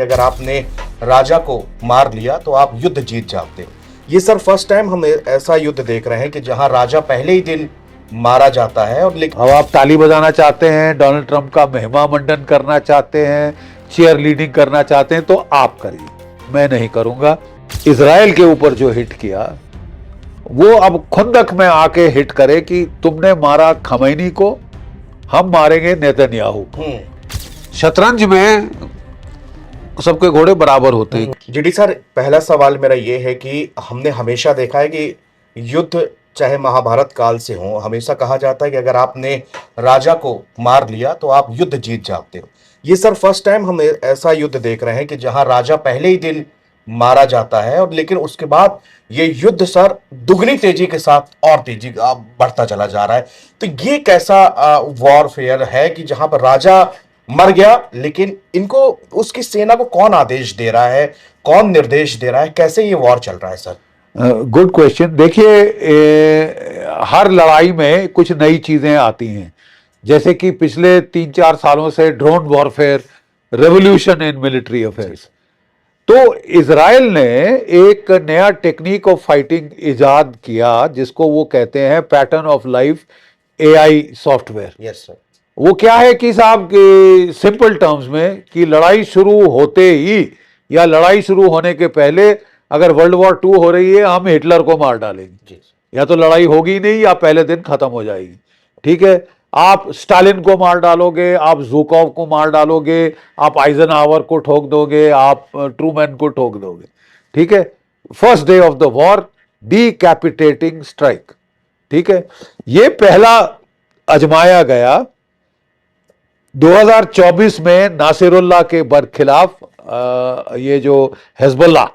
अगर आपने राजा को मार लिया तो आप युद्ध जीत जाते हो। ये सर फर्स्ट टाइम हम ऐसा युद्ध देख रहे हैं कि जहां राजा पहले ही दिन मारा जाता है। और लेकिन अब आप ताली बजाना चाहते हैं, डोनाल्ड ट्रंप का महिमा मंडन करना चाहते हैं, चीयर लीडिंग करना चाहते हैं तो आप करिए, मैं नहीं करूंगा। इजराइल के ऊपर जो हिट किया वो अब खुंदक में आके हिट करे कि तुमने मारा खमैनी को, हम मारेंगे नेतन्याहू को। शतरंज में सबके घोड़े बराबर होते हैं। जीडी सर, पहला सवाल मेरा ये है कि हमने हमेशा देखा है कि युद्ध चाहे महाभारत काल से हो, हमेशा कहा जाता है कि अगर आपने राजा को मार लिया तो आप युद्ध जीत जाते हो। ये सर फर्स्ट टाइम हम ऐसा युद्ध देख रहे हैं कि जहां राजा पहले ही दिन मारा जाता है और लेकिन उसके बाद ये युद्ध सर दुगनी तेजी के साथ और तेजी बढ़ता चला जा रहा है। तो ये कैसा वॉरफेयर है कि जहां पर राजा मर गया लेकिन इनको उसकी सेना को कौन आदेश दे रहा है, कौन निर्देश दे रहा है, कैसे ये वॉर चल रहा है सर? Good question. देखिए, हर लड़ाई में कुछ नई चीजें आती हैं, जैसे कि पिछले 3-4 सालों से drone warfare, revolution in military affairs. तो इजराइल ने एक नया टेक्निक ऑफ फाइटिंग इजाद किया जिसको वो कहते हैं pattern of life AI software. Yes sir. वो क्या है कि साहब, सिंपल टर्म्स में कि लड़ाई शुरू होते ही या लड़ाई शुरू होने के पहले अगर वर्ल्ड वॉर 2 हो रही है, हम हिटलर को मार डालेंगे, या तो लड़ाई होगी नहीं या पहले दिन खत्म हो जाएगी। ठीक है, आप स्टालिन को मार डालोगे, आप ज़ुकोव को मार डालोगे, आप आइजनहावर को ठोक दोगे, आप ट्रूमैन को ठोक दोगे। ठीक है, first day of the war, decapitating strike. ठीक है, ये पहला आजमाया गया 2024 में नासिरुल्लाह के बरखिलाफ। ये जो हिजबुल्लाह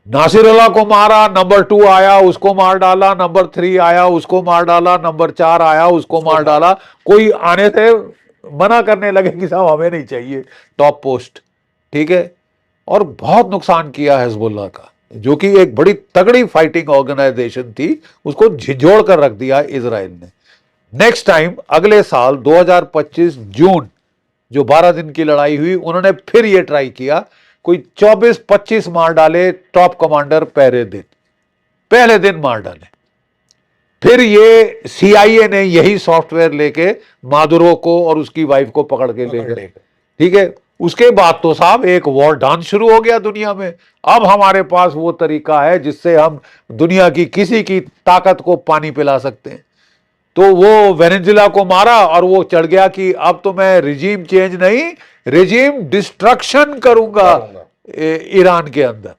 नासिरुल्लाह को मारा, नंबर 2 आया उसको मार डाला, नंबर 3 आया उसको मार डाला, नंबर 4 आया उसको मार डाला। कोई आने से मना करने लगे कि साहब हमें नहीं चाहिए टॉप पोस्ट। ठीक है, और बहुत नुकसान किया हिजबुल्लाह का, जो कि एक बड़ी तगड़ी फाइटिंग ऑर्गेनाइजेशन थी, उसको झिझोड़ कर रख दिया इजराइल ने। नेक्स्ट टाइम अगले साल 2025 जून जो 12 दिन की लड़ाई हुई, उन्होंने फिर ये ट्राई किया, कोई 24-25 मार डाले टॉप कमांडर पहले दिन मार डाले। फिर ये CIA ने यही सॉफ्टवेयर लेके मादुरो को और उसकी वाइफ को पकड़ के ले गए। ठीक है, उसके बाद तो साहब एक वॉर डांस शुरू हो गया दुनिया में। अब हमारे पास वो तरीका है जिससे हम दुनिया की किसी की ताकत को पानी पिला सकते हैं। तो वो वेनेजुला को मारा और वो चढ़ गया कि अब तो मैं रिजीम चेंज नहीं, रिजीम डिस्ट्रक्शन करूंगा ईरान के अंदर।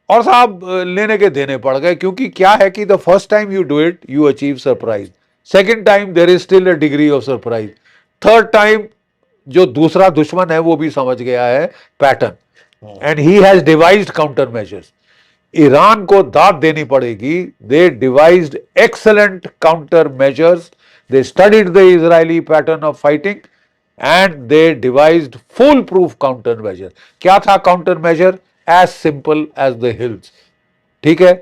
और साहब लेने के देने पड़ गए, क्योंकि क्या है कि the first time you do it you achieve surprise, second time there is still a degree of surprise, third time जो दूसरा दुश्मन है वो भी समझ गया है pattern, and he has devised counter measures. Iran को दाद देनी पड़ेगी, they devised excellent counter measures, they studied the Israeli pattern of fighting and they devised foolproof counter measure. क्या था counter measure? As simple as the hills. ठीक है,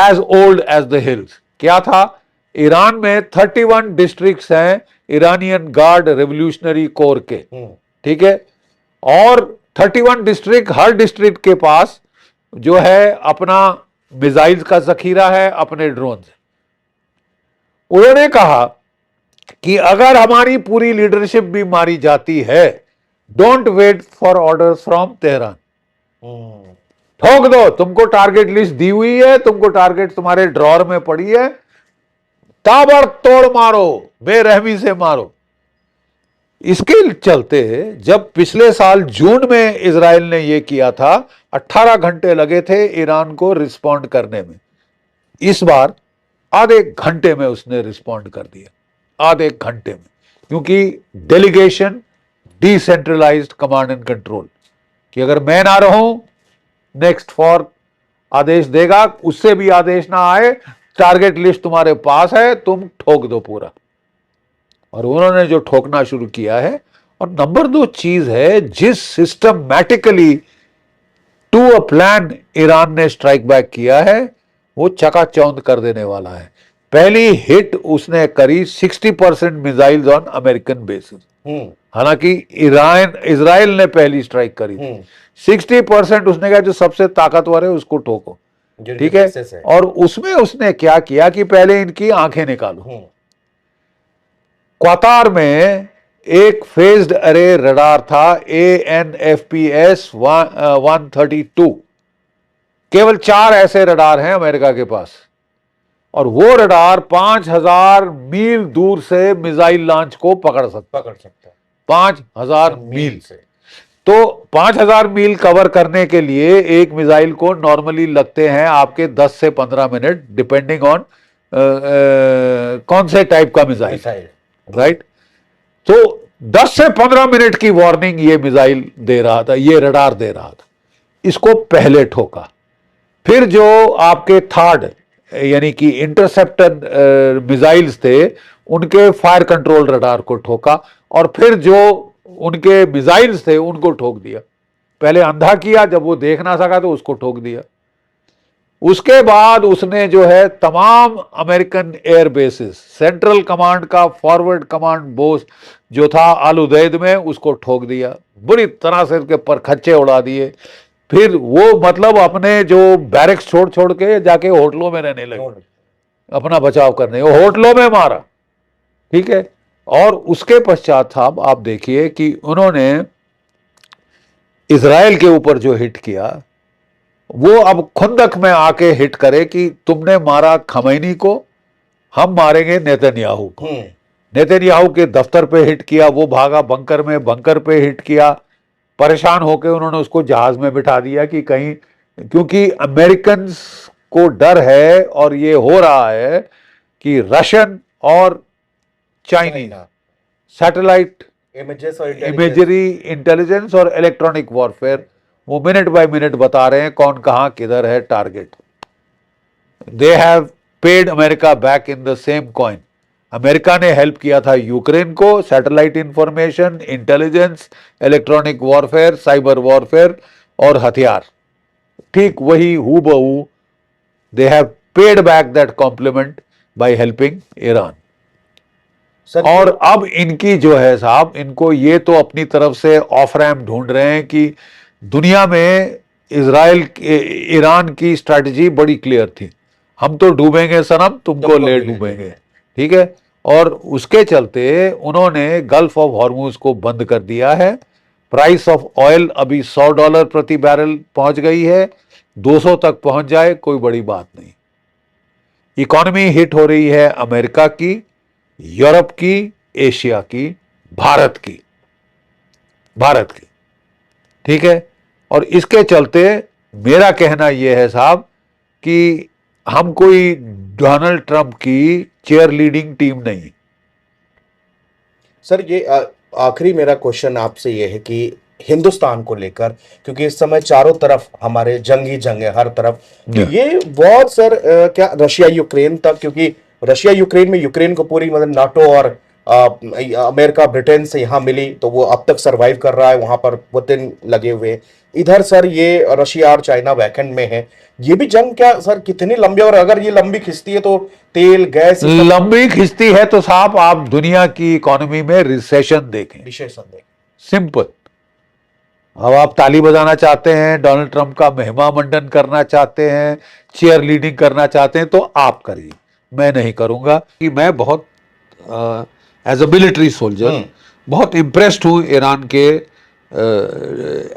as old as the hills. क्या था? Iran में 31 districts हैं Iranian guard revolutionary core के। ठीक है, और 31 डिस्ट्रिक्ट, हर डिस्ट्रिक्ट के पास जो है अपना मिसाइल्स का जखीरा है, अपने ड्रोन है। उन्होंने कहा कि अगर हमारी पूरी लीडरशिप भी मारी जाती है, don't wait for orders from Tehran, ठोक दो। तुमको टारगेट लिस्ट दी हुई है, तुमको टारगेट तुम्हारे ड्रॉर में पड़ी है, ताबड़तोड़ मारो, बेरहमी से मारो। इसके चलते जब पिछले साल जून में इजराइल ने यह किया था, 18 घंटे लगे थे ईरान को रिस्पॉन्ड करने में। इस बार आधे घंटे में उसने रिस्पॉन्ड कर दिया, आधे घंटे में, क्योंकि delegation decentralised command and control, कि अगर मैं ना रहूं नेक्स्ट फॉर आदेश देगा, उससे भी आदेश ना आए, टारगेट लिस्ट तुम्हारे पास है, तुम ठोक दो पूरा। और उन्होंने जो ठोकना शुरू किया है। और नंबर 2 चीज है, जिस systematically to a plan Iran ने स्ट्राइक बैक किया है, वो चकाचौंध कर देने वाला है। पहली हिट उसने करी 60% मिसाइल्स ऑन अमेरिकन बेसिस। हालांकि ईरान इजराइल ने पहली स्ट्राइक करी थी। 60% उसने कहा जो सबसे ताकतवर है उसको ठोको, ठीक है। और उसमें उसने क्या किया कि पहले इनकी आंखें निकालो। क्वातार में एक फेज्ड अरे रडार था ANFPS 132, केवल 4 ऐसे रडार हैं अमेरिका के पास, और वो रडार 5000 मील दूर से मिसाइल लॉन्च को पकड़ सकता है। 5000 मील से। तो 5000 मील कवर करने के लिए एक मिसाइल को नॉर्मली लगते हैं आपके 10 से 15 मिनट, डिपेंडिंग ऑन कौन से टाइप का मिसाइल, राइट। तो 10 से 15 मिनट की वार्निंग ये मिसाइल दे रहा था, ये रडार दे रहा था। इसको पहले ठोका। फिर जो आपके थर्ड यानी कि इंटरसेप्टर मिसाइल्स थे उनके फायर कंट्रोल रडार को ठोका, और फिर जो उनके मिसाइल्स थे उनको ठोक दिया। पहले अंधा किया, जब वो देख ना सका तो उसको ठोक दिया। उसके बाद उसने जो है तमाम American air bases, central command का फॉरवर्ड कमांड बोस जो था अल उदैद में, उसको ठोक दिया, बुरी तरह से उसके परखच्चे उड़ा दिए। फिर वो मतलब अपने जो बैरक्स छोड़ छोड़ के जाके होटलों में रहने लगे अपना बचाव करने, वो होटलों में मारा, ठीक है। और उसके पश्चात साहब आप देखिए कि उन्होंने इजराइल के ऊपर जो हिट किया, वो अब खुंदक में आके हिट करे कि तुमने मारा खमैनी को, हम मारेंगे नेतन्याहू को। नेतन्याहू के दफ्तर पे हिट किया, वो भागा बंकर में, बंकर पे हिट किया। परेशान होकर उन्होंने उसको जहाज में बिठा दिया कि कहीं, क्योंकि अमेरिकन को डर है और ये हो रहा है कि रशियन और चाइनीज सैटेलाइट इमेजरी, इंटेलिजेंस और इलेक्ट्रॉनिक वॉरफेयर, वो मिनट बाय मिनट बता रहे हैं कौन कहां किधर है target. They have paid America back in the same coin. America ने हेल्प किया था यूक्रेन को, satellite information, intelligence, electronic warfare, cyber warfare और हथियार। ठीक वही हूबहू they have paid back that compliment by helping Iran. और अब इनकी जो है साहब, इनको ये तो अपनी तरफ से ऑफ रैम्प ढूंढ रहे हैं कि दुनिया में इजराइल ईरान की स्ट्रैटेजी बड़ी क्लियर थी, हम तो डूबेंगे सनम, तुमको ले डूबेंगे, ठीक है। और उसके चलते उन्होंने गल्फ ऑफ हॉर्मुज को बंद कर दिया है। प्राइस ऑफ ऑयल अभी $100 प्रति बैरल पहुंच गई है, 200 तक पहुंच जाए कोई बड़ी बात नहीं। इकॉनमी हिट हो रही है अमेरिका की, यूरोप की, एशिया की, भारत की, ठीक है। और इसके चलते मेरा कहना यह है साहब कि हम कोई डोनाल्ड ट्रंप की चेयर लीडिंग टीम नहीं। सर ये आखिरी मेरा क्वेश्चन आपसे ये है कि हिंदुस्तान को लेकर, क्योंकि इस समय चारों तरफ हमारे जंग है हर तरफ, कि ये वॉर सर क्या रशिया यूक्रेन तक, क्योंकि रशिया यूक्रेन में यूक्रेन को पूरी मतलब नाटो और अमेरिका ब्रिटेन से यहाँ मिली, तो वो अब तक सरवाइव कर रहा है, वहां पर पुतिन लगे हुए। इधर सर ये रशिया और चाइना वैकेंड में है। ये भी जंग क्या सर कितनी लंबी, और अगर ये लंबी खिंचती है तो तेल गैस लंबी खिंचती है तो साहब आप दुनिया की इकोनॉमी में रिसेशन देखें, सिंपल। अब आप ताली बजाना चाहते हैं, डोनाल्ड ट्रंप का महिमा मंडन करना चाहते हैं, चेयर लीडिंग करना चाहते हैं, तो आप करिए, मैं नहीं करूंगा। कि मैं बहुत एज अ मिलिट्री सोल्जर बहुत इम्प्रेस्ड हूं ईरान के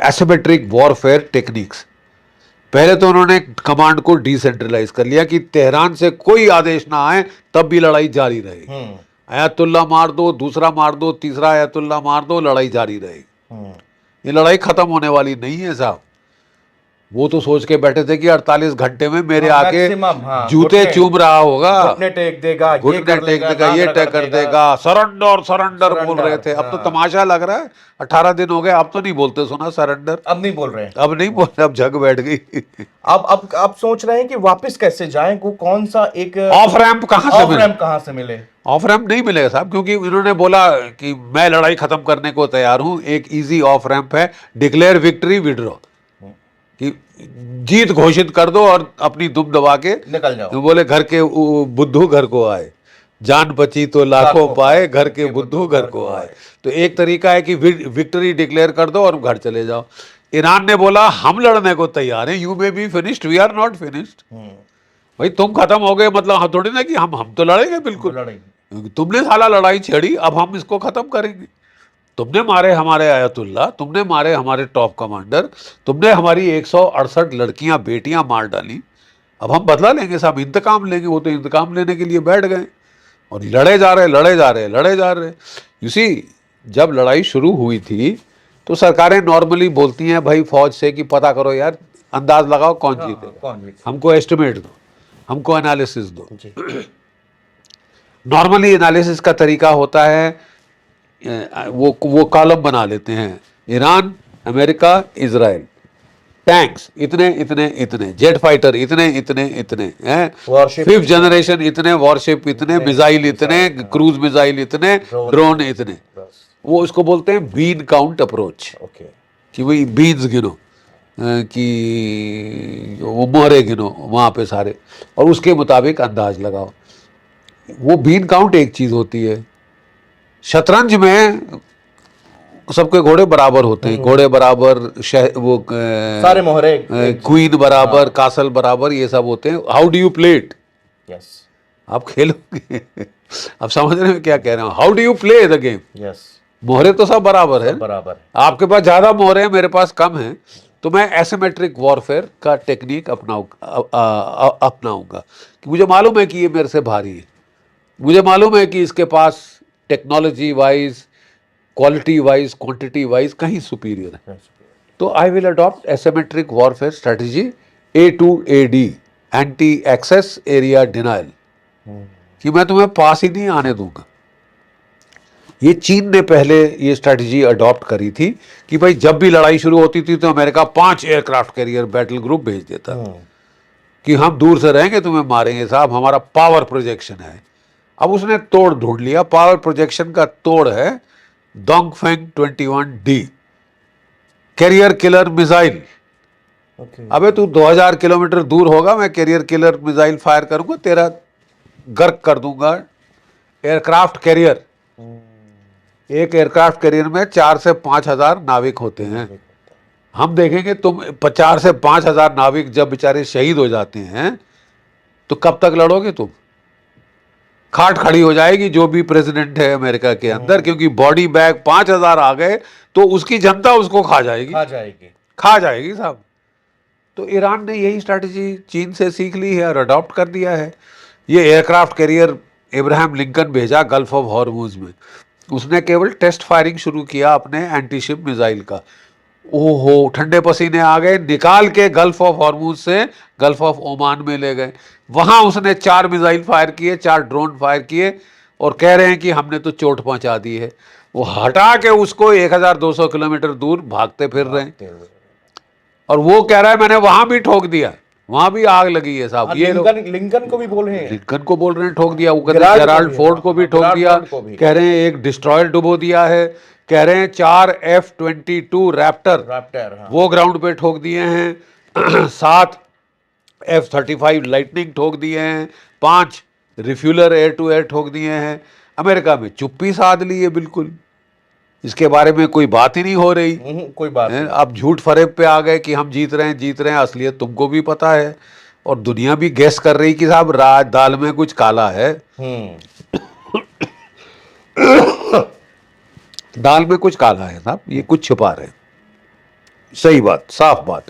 एसिमेट्रिक वॉरफेयर टेक्निक्स। पहले तो उन्होंने कमांड को डिसेंट्रलाइज कर लिया कि तेहरान से कोई आदेश ना आए तब भी लड़ाई जारी रहेगी। आयतुल्ला मार दो, दूसरा मार दो, तीसरा आयतुल्ला मार दो, लड़ाई जारी रहेगी। ये लड़ाई खत्म होने वाली नहीं है साहब। वो तो सोच के बैठे थे कि 48 घंटे में मेरे आके जूते चूम रहा होगा, घुटने टेक देगा, ये टेक कर देगा, सरेंडर बोल रहे थे। अब तो तमाशा लग रहा है, 18 दिन हो गए, अब तो नहीं बोलते सुना सरेंडर, अब नहीं बोल रहे हैं, अब नहीं बोल रहे, अब जग बैठ गई। अब सोच रहे हैं कि वापस कैसे जाएं, को कौन सा एक ऑफ रैंप कहां से मिले। ऑफ रैंप नहीं मिलेगा साहब, क्योंकि इन्होंने बोला कि मैं लड़ाई खत्म करने को तैयार हूं। एक इजी ऑफ रैंप है, डिक्लेयर विक्ट्री विड्रॉ, कि जीत घोषित कर दो और अपनी दुम दबा के निकल जाओ। बोले घर के बुद्धू घर को आए। जान बची तो लाखों लाखों पाए, घर के बुद्धू घर को आए। तो एक तरीका है कि विक्ट्री डिक्लेयर कर दो और घर चले जाओ। ईरान ने बोला हम लड़ने को तैयार हैं, you may be finished, we are not finished. भाई तुम खत्म हो गए मतलब हम थोड़ी ना कि हम तो लड़ेंगे बिल्कुल, लड़ेंगे। तुमने साला लड़ाई छेड़ी, अब हम इसको खत्म करेंगे। तुमने मारे हमारे आयतुल्ला, तुमने मारे हमारे टॉप कमांडर, तुमने हमारी 168 लड़कियां बेटियां मार डाली, अब हम बदला लेंगे साहब, इंतकाम लेंगे। वो तो इंतकाम लेने के लिए बैठ गए और लड़े जा रहे लड़े जा रहे लड़े जा रहे। यू सी, जब लड़ाई शुरू हुई थी तो सरकारें नॉर्मली बोलती हैं भाई फौज से कि पता करो यार, अंदाज लगाओ कौन जीतेगा, कौन जीतेगा? हमको एस्टिमेट दो, हमको एनालिसिस दो। जी। नॉर्मली एनालिसिस का तरीका होता है वो कॉलम बना लेते हैं, ईरान, अमेरिका, इजराइल, टैंक्स इतने इतने इतने, जेट फाइटर इतने इतने इतने हैं, Warship 5th जनरेशन इतने, वॉरशिप इतने, मिसाइल इतने, क्रूज मिसाइल इतने, ड्रोन इतने। बस। वो इसको बोलते हैं बीन काउंट अप्रोच, ओके। कि वही बीन्स गिनो, कि वो मोहरे गिनो वहाँ पे सारे, और उसके मुताबिक अंदाज लगाओ। वो बीन काउंट एक चीज़ होती है। शतरंज में सबके घोड़े बराबर होते हैं, घोड़े बराबर, वो सारे मोहरे क्वीन बराबर, कासल बराबर, ये सब होते हैं। How do you play it? Yes. आप खेलोगे आप समझ रहे हैं क्या कह रहे हो? How do you play the game? Yes. मोहरे तो सब बराबर है, बराबर है। आपके पास ज्यादा मोहरे हैं, मेरे पास कम है, तो मैं एसिमेट्रिक वॉरफेयर का टेक्निक अपनाऊंगा कि मुझे मालूम है कि ये मेरे से भारी है, मुझे मालूम है कि इसके पास technology wise, quality wise, quantity wise कहीं सुपीरियर है। तो I will adopt asymmetric warfare strategy, A2AD, anti access area denial, कि मैं तुम्हें पास ही नहीं आने दूंगा। ये चीन ने पहले ये स्ट्रेटजी अडॉप्ट करी थी कि भाई जब भी लड़ाई शुरू होती थी तो America 5 aircraft carrier battle group भेज देता कि हम दूर से रहेंगे, तुम्हें मारेंगे साहब, हमारा पावर प्रोजेक्शन है। अब उसने तोड़ ढूंढ लिया, पावर प्रोजेक्शन का तोड़ है Dongfeng 21D career killer missile. अबे तू 2000 किलोमीटर दूर होगा, मैं कैरियर किलर मिसाइल फायर करूंगा, तेरा गर्क कर दूंगा। एयरक्राफ्ट कैरियर, एक एयरक्राफ्ट कैरियर में 4 से 5 हजार नाविक होते हैं। हम देखेंगे तुम 4 से 5 हजार नाविक जब बेचारे शहीद हो जाते हैं तो कब तक लड़ोगे तुम? खाट खड़ी हो जाएगी जो भी प्रेसिडेंट है अमेरिका के अंदर, क्योंकि बॉडी बैग 5000 आ गए तो उसकी जनता उसको खा जाएगी, खा जाएगी साहब। तो ईरान ने यही स्ट्रैटेजी चीन से सीख ली है और अडॉप्ट कर दिया है। ये एयरक्राफ्ट कैरियर इब्राहिम लिंकन भेजा गल्फ ऑफ हॉर्मुज में, उसने केवल टेस्ट फायरिंग शुरू किया अपने एंटीशिप मिसाइल का, ओहो ठंडे पसीने आ गए, निकाल के गल्फ ऑफ हॉर्मुज से गल्फ ऑफ ओमान में ले गए। वहां उसने 4 मिसाइल फायर किए, 4 ड्रोन फायर किए और कह रहे हैं कि हमने तो चोट पहुंचा दी है। वो हटा के उसको 1200 किलोमीटर दूर भागते फिर रहे हैं और वो कह रहा है मैंने वहां भी ठोक दिया, वहां भी आग लगी है साहब। ये लिंकन को भी बोल रहे हैं, लिंकन को बोल रहे हैं ठोक दिया, वो कहते हैं जेराल्ड फोर्ड को भी ठोक दिया, कह रहे हैं एक डिस्ट्रॉयर डुबो दिया है, कह रहे हैं 4 F-22 रैप्टर वो ग्राउंड पे ठोक दिए हैं, 7 F-35 लाइटनिंग ठोक दिए हैं, 5 रिफ्यूलर एयर टू एयर ठोक दिए हैं। अमेरिका में चुप्पी साध ली है बिल्कुल, इसके बारे में कोई बात ही नहीं हो रही, कोई बात नहीं। अब झूठ फरेब पे आ गए कि हम जीत रहे हैं, असलियत तुमको भी पता है और दुनिया भी गेस कर रही कि साहब राज दाल में कुछ काला है, दाल में कुछ काला है साहब, ये कुछ छुपा रहे हैं। सही बात, साफ बात।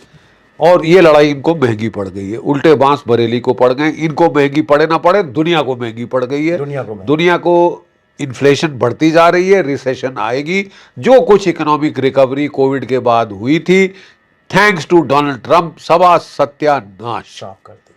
और ये लड़ाई इनको महंगी पड़ गई है, उल्टे बांस बरेली को पड़ गए, इनको महंगी पड़े ना पड़े दुनिया को महंगी पड़ गई है। दुनिया को इन्फ्लेशन बढ़ती जा रही है, रिसेशन आएगी। जो कुछ इकोनॉमिक रिकवरी कोविड के बाद हुई थी, थैंक्स टू डोनाल्ड ट्रंप, सबा सत्यानाश कर दी।